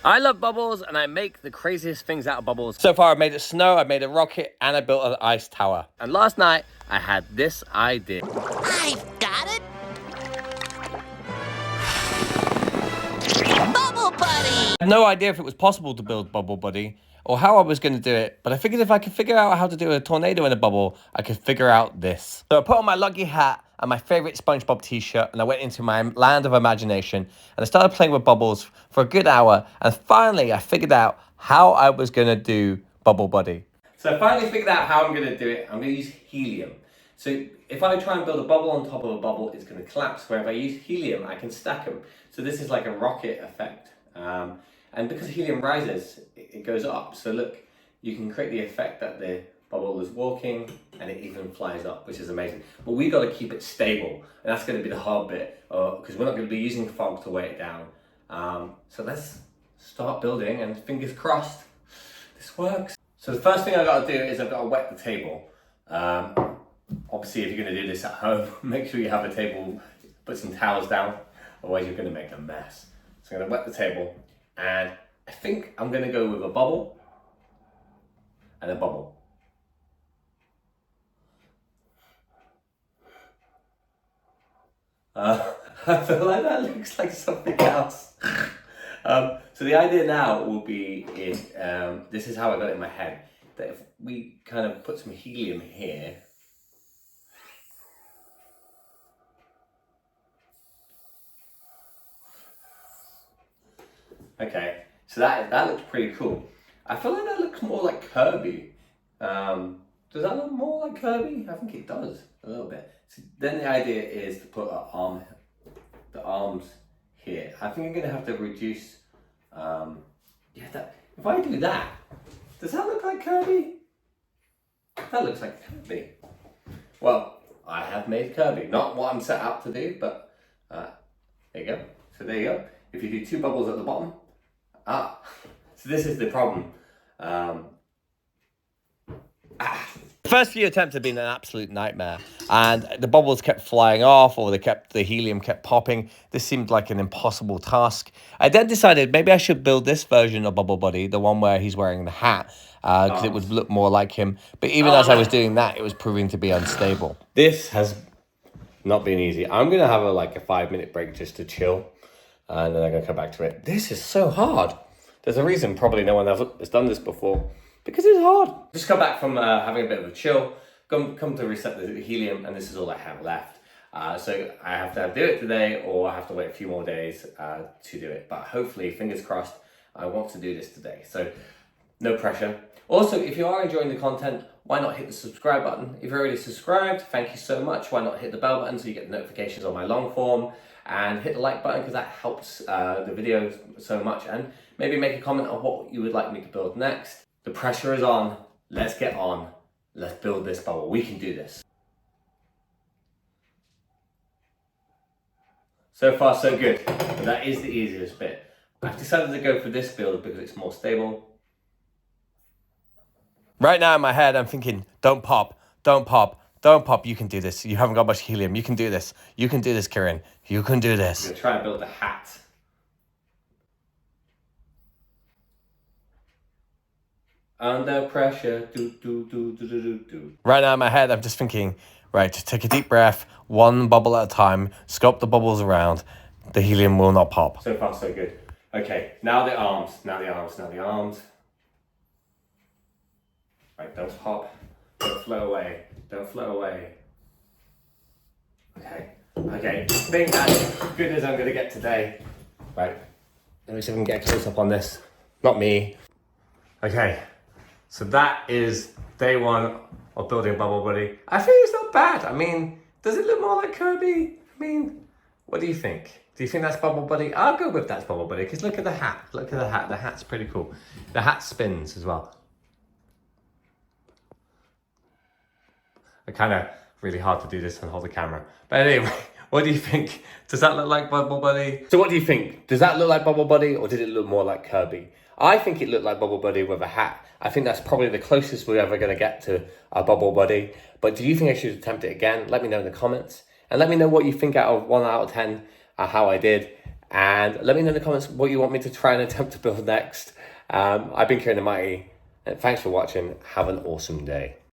I love bubbles, and I make the craziest things out of bubbles. So far, I've made it snow, I've made a rocket, and I built an ice tower. And last night, I had this idea. I've got it! Bubble Buddy! I had no idea if it was possible to build Bubble Buddy, or how I was going to do it, but I figured if I could figure out how to do a tornado in a bubble, I could figure out this. So I put on my lucky hat and my favorite SpongeBob t-shirt, and I went into my land of imagination, and I started playing with bubbles for a good hour, and finally I figured out how I was going to do Bubble Buddy. So I finally figured out how I'm going to do it. I'm going to use helium. So if I try and build a bubble on top of a bubble, it's going to collapse, where if I use helium, I can stack them. So this is like a rocket effect. And because helium rises, it goes up. So look, you can create the effect that the bubble is walking and it even flies up, which is amazing. But we got to keep it stable. And that's going to be the hard bit, because we're not going to be using fog to weigh it down. So let's start building, and fingers crossed, this works. So the first thing I've got to do is I've got to wet the table. Obviously, if you're going to do this at home, make sure you have a table, put some towels down, otherwise you're going to make a mess. So I'm going to wet the table, and I think I'm going to go with a bubble and a bubble. I feel like that looks like something else. So the idea now will be, this is how I got it in my head, that if we kind of put some helium here, okay, so that looks pretty cool. I feel like that looks more like Kirby. Does that look more like Kirby? I think it does, a little bit. So then the idea is to put the arms here. I think I'm going to have to reduce, if I do that, does that look like Kirby? That looks like Kirby. Well, I have made Kirby. Not what I'm set out to do, but there you go. So there you go. If you do two bubbles at the bottom, so this is the problem. The first few attempts have been an absolute nightmare, and the bubbles kept flying off, or the helium kept popping. This seemed like an impossible task. I then decided maybe I should build this version of Bubble Buddy, the one where he's wearing the hat, because it would look more like him. But even as I was doing that, it was proving to be unstable. This has not been easy. I'm gonna have a 5-minute break just to chill, and then I'm gonna come back to it. This is so hard. There's a reason probably no one has done this before, because it's hard. Just come back from having a bit of a chill, come to reset the helium, and this is all I have left. So I have to do it today, or I have to wait a few more days to do it. But hopefully, fingers crossed, I want to do this today. So no pressure. Also, if you are enjoying the content, why not hit the subscribe button? If you're already subscribed, thank you so much. Why not hit the bell button so you get the notifications on my long form? And hit the like button, because that helps the video so much. And maybe make a comment on what you would like me to build next. The pressure is on. Let's get on. Let's build this bubble. We can do this. So far, so good. But that is the easiest bit. I've decided to go for this build because it's more stable. Right now in my head, I'm thinking, don't pop, don't pop, don't pop. You can do this. You haven't got much helium. You can do this. You can do this, Kieran. You can do this. I'm going to try and build a hat. Under pressure, Right now in my head, I'm just thinking, right, just take a deep breath, one bubble at a time, sculpt the bubbles around, the helium will not pop. So far, so good. Okay, now the arms, now the arms, now the arms. Right, don't pop, don't float away, don't float away. Okay, I think that's as good as I'm gonna get today. Right, let me see if I can get a close up on this. Not me. Okay. So that is day one of building Bubble Buddy. I think it's not bad. I mean, does it look more like Kirby? I mean, what do you think? Do you think that's Bubble Buddy? I'll go with that's Bubble Buddy, because look at the hat. Look at the hat. The hat's pretty cool. The hat spins as well. Kind of really hard to do this and hold the camera. But anyway, what do you think? Does that look like Bubble Buddy? So what do you think? Does that look like Bubble Buddy, or did it look more like Kirby? I think it looked like Bubble Buddy with a hat. I think that's probably the closest we're ever going to get to a Bubble Buddy. But do you think I should attempt it again? Let me know in the comments. And let me know what you think out of 1 out of 10, how I did. And let me know in the comments what you want me to try and attempt to build next. I've been Kieran the Mighty, and thanks for watching. Have an awesome day.